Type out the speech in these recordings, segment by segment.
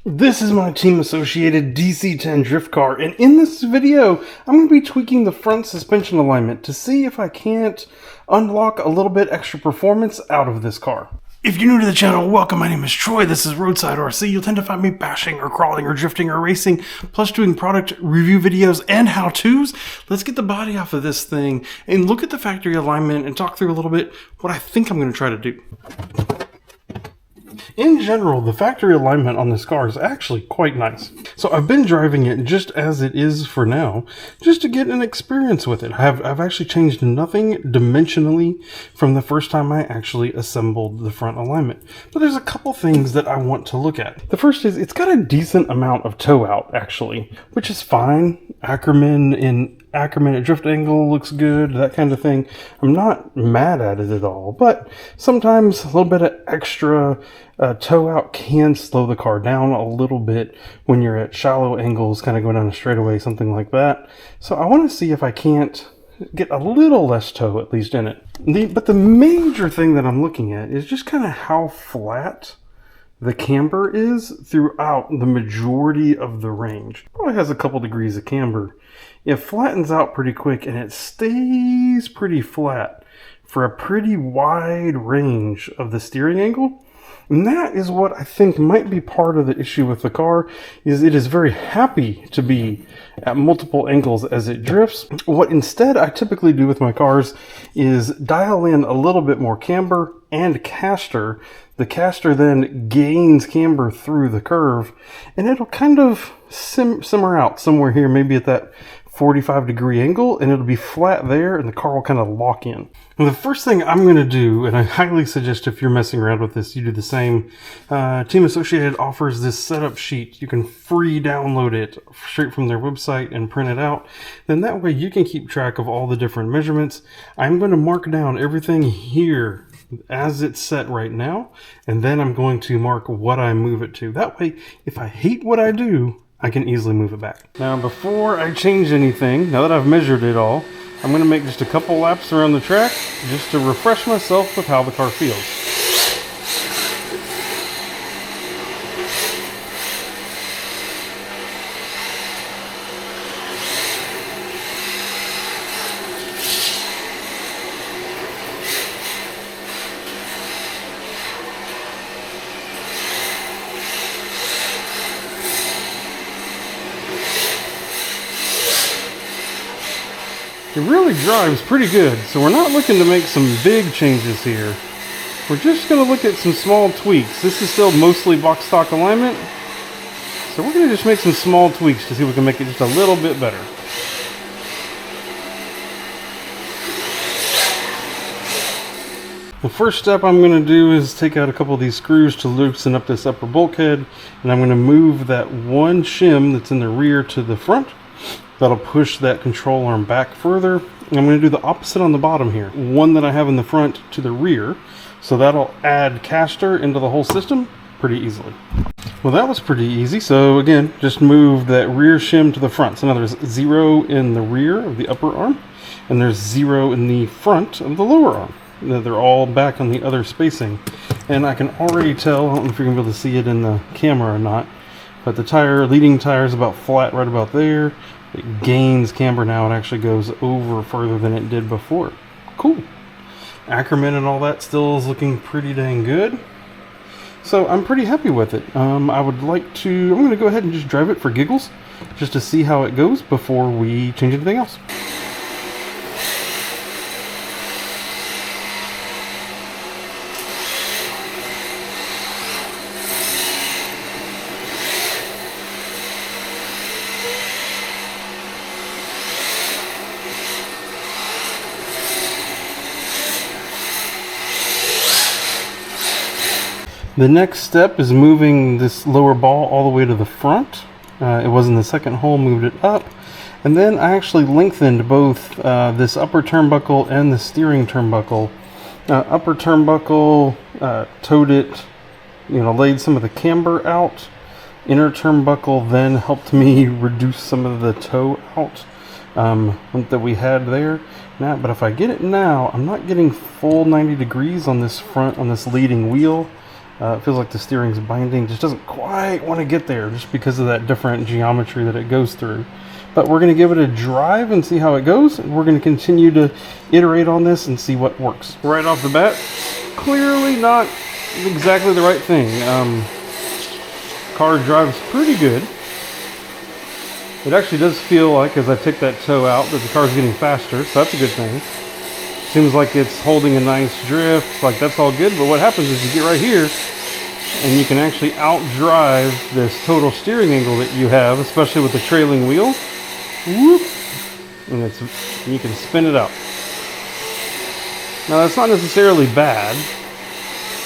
This is my Team Associated DC10 drift car, and in this video, I'm going to be tweaking the front suspension alignment to see if I can't unlock a little bit extra performance out of this car. If you're new to the channel, welcome. My name is Troy. This is Roadside RC. You'll tend to find me bashing or crawling or drifting or racing, plus doing product review videos and how-tos. Let's get the body off of this thing and look at the factory alignment and talk through a little bit what I think I'm going to try to do. In general, the factory alignment on this car is actually quite nice. So I've been driving it just as it is for now, just to get an experience with it. I've actually changed nothing dimensionally from the first time I actually assembled the front alignment. But there's a couple things that I want to look at. The first is it's got a decent amount of toe out, actually, which is fine. Ackerman at drift angle looks good, that kind of thing. I'm not mad at it at all, but sometimes a little bit of extra toe out can slow the car down a little bit when you're at shallow angles, kind of going down a straightaway, something like that. So I want to see if I can't get a little less toe at least in it. But the major thing that I'm looking at is just kind of how flat the camber is throughout the majority of the range. Probably has a couple degrees of camber. It flattens out pretty quick and it stays pretty flat for a pretty wide range of the steering angle. And that is what I think might be part of the issue with the car, is it is very happy to be at multiple angles as it drifts. What instead I typically do with my cars is dial in a little bit more camber and caster. The caster then gains camber through the curve, and it'll kind of simmer out somewhere here, maybe at that 45-degree angle, and it'll be flat there, and the car will kind of lock in. And the first thing I'm going to do, and I highly suggest if you're messing around with this, you do the same. Team Associated offers this setup sheet. You can free download it straight from their website and print it out. Then that way you can keep track of all the different measurements. I'm going to mark down everything here as it's set right now, and then I'm going to mark what I move it to. That way, if I hate what I do, I can easily move it back. Now, before I change anything, now that I've measured it all, I'm going to make just a couple laps around the track just to refresh myself with how the car feels. It really drives pretty good, so we're not looking to make some big changes here. We're just going to look at some small tweaks. This is still mostly box stock alignment, so we're going to just make some small tweaks to see if we can make it just a little bit better. The first step I'm going to do is take out a couple of these screws to loosen up this upper bulkhead, and I'm going to move that one shim that's in the rear to the front. That'll push that control arm back further. And I'm going to do the opposite on the bottom here. One that I have in the front to the rear. So that'll add caster into the whole system pretty easily. Well, that was pretty easy. So again, just move that rear shim to the front. So now there's 0 in the rear of the upper arm, and there's 0 in the front of the lower arm. They're all back on the other spacing. And I can already tell, I don't know if you're going to be able to see it in the camera or not, but the leading tire is about flat right about there. It gains camber now. It actually goes over further than it did before. Cool. Ackerman and all that still is looking pretty dang good. So I'm pretty happy with it. I'm going to go ahead and just drive it for giggles, just to see how it goes before we change anything else. The next step is moving this lower ball all the way to the front. It was in the second hole, moved it up. And then I actually lengthened both this upper turnbuckle and the steering turnbuckle. Upper turnbuckle, towed it, laid some of the camber out. Inner turnbuckle then helped me reduce some of the toe out that we had there. Now, but if I get it now, I'm not getting full 90 degrees on this leading wheel. It feels like the steering's binding just doesn't quite want to get there just because of that different geometry that it goes through. But we're going to give it a drive and see how it goes. We're going to continue to iterate on this and see what works. Right off the bat, clearly not exactly the right thing. Car drives pretty good. It actually does feel like, as I take that toe out, that the car's getting faster, so that's a good thing. Seems like it's holding a nice drift, like that's all good, but what happens is you get right here, and you can actually outdrive this total steering angle that you have, especially with the trailing wheel. Whoop! And you can spin it out. Now that's not necessarily bad.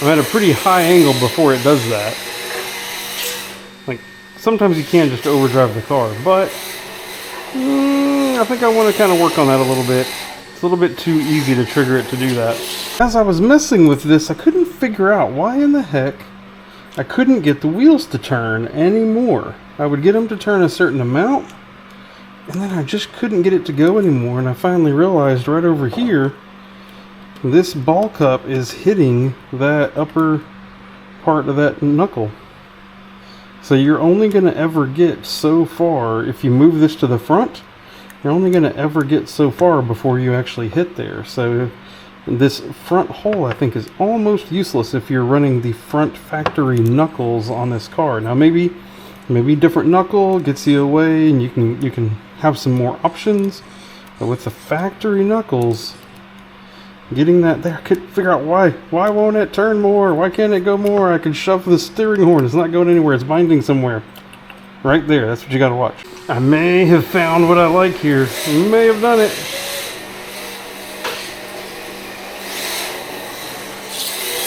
I'm at a pretty high angle before it does that. Like, sometimes you can just overdrive the car, but I think I want to kind of work on that a little bit. It's a little bit too easy to trigger it to do that. As I was messing with this, I couldn't figure out why in the heck I couldn't get the wheels to turn anymore. I would get them to turn a certain amount, and then I just couldn't get it to go anymore, and I finally realized right over here, this ball cup is hitting that upper part of that knuckle. So you're only going to ever get so far. If you move this to the front, you're only going to ever get so far before you actually hit there. So this front hole, I think, is almost useless if you're running the front factory knuckles on this car. Now maybe different knuckle gets you away and you can have some more options, but with the factory knuckles, getting that there, I couldn't figure out why won't it turn more? Why can't it go more? I can shove the steering horn. It's not going anywhere. It's binding somewhere. Right there. That's what you got to watch. I may have found what I like here. May have done it.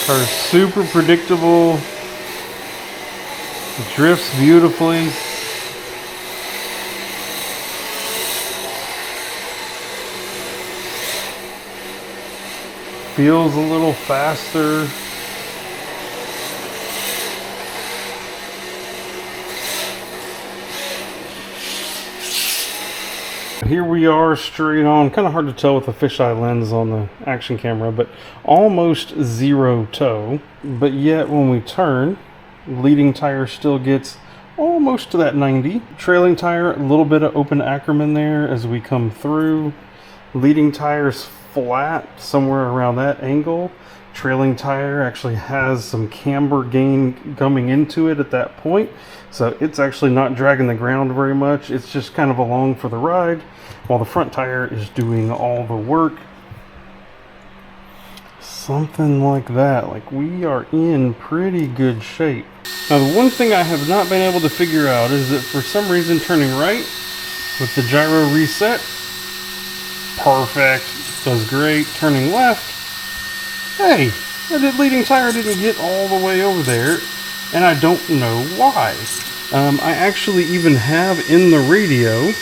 Car's super predictable. It drifts beautifully. Feels a little faster. Here we are straight on. Kind of hard to tell with the fisheye lens on the action camera, but almost zero toe. But yet when we turn, leading tire still gets almost to that 90. Trailing tire, a little bit of open Ackerman there as we come through. Leading tire's flat somewhere around that angle. Trailing tire actually has some camber gain coming into it at that point, so it's actually not dragging the ground very much. It's just kind of along for the ride while the front tire is doing all the work. Something like that. Like, we are in pretty good shape. Now, the one thing I have not been able to figure out is that for some reason turning right with the gyro reset, perfect, does great. Turning left, hey, the leading tire didn't get all the way over there, and I don't know why. I actually even have in the radio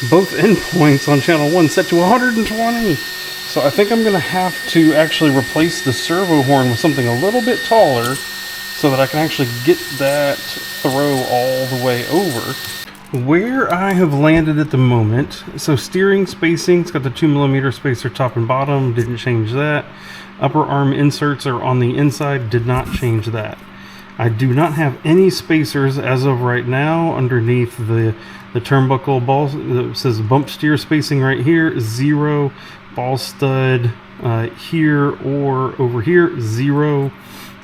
both endpoints on channel 1 set to 120. So I think I'm going to have to actually replace the servo horn with something a little bit taller so that I can actually get that throw all the way over. Where I have landed at the moment, so steering spacing, it's got the 2mm spacer top and bottom, didn't change that. Upper arm inserts are on the inside, did not change that. I do not have any spacers as of right now underneath the turnbuckle ball. It says bump steer spacing right here, 0. Ball stud here or over here, 0.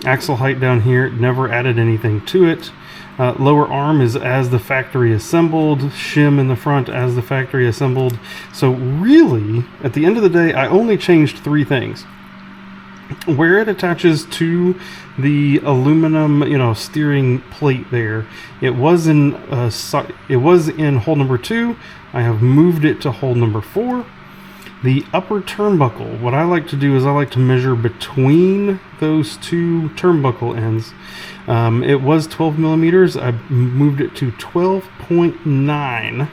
Axle height down here, never added anything to it. Lower arm is as the factory assembled, shim in the front as the factory assembled. So really, at the end of the day, I only changed 3 things. Where it attaches to the aluminum, steering plate there, it was in hole number 2. I have moved it to hole number 4. The upper turnbuckle, what I like to do is I like to measure between those 2 turnbuckle ends. It was 12mm, I moved it to 12.9,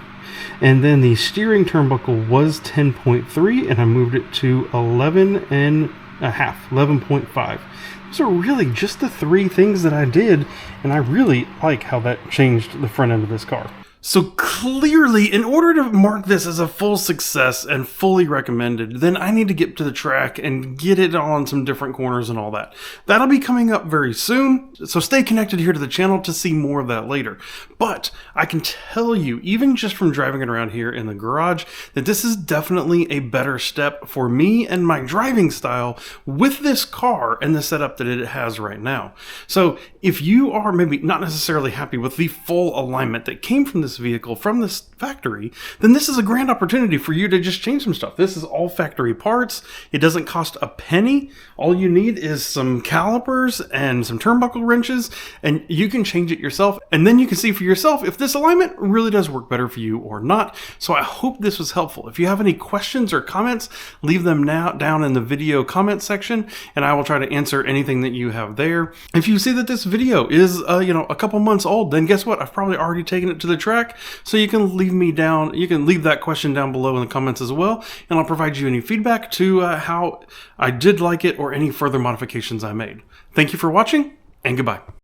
and then the steering turnbuckle was 10.3, and I moved it to 11.5. Those are really just the 3 things that I did, and I really like how that changed the front end of this car. So clearly, in order to mark this as a full success and fully recommended, then I need to get to the track and get it on some different corners and all that. That'll be coming up very soon, so stay connected here to the channel to see more of that later. But I can tell you, even just from driving it around here in the garage, that this is definitely a better step for me and my driving style with this car and the setup that it has right now. So if you are maybe not necessarily happy with the full alignment that came from this vehicle, from this factory, then this is a grand opportunity for you to just change some stuff. This is all factory parts. It doesn't cost a penny. All you need is some calipers and some turnbuckle wrenches, and you can change it yourself. And then you can see for yourself if this alignment really does work better for you or not. So I hope this was helpful. If you have any questions or comments, leave them now down in the video comment section, and I will try to answer anything that you have there. If you see that this video is a couple months old, then guess what? I've probably already taken it to the track. So you can leave that question down below in the comments as well, and I'll provide you any feedback to how I did like it or any further modifications I made. Thank you for watching, and goodbye.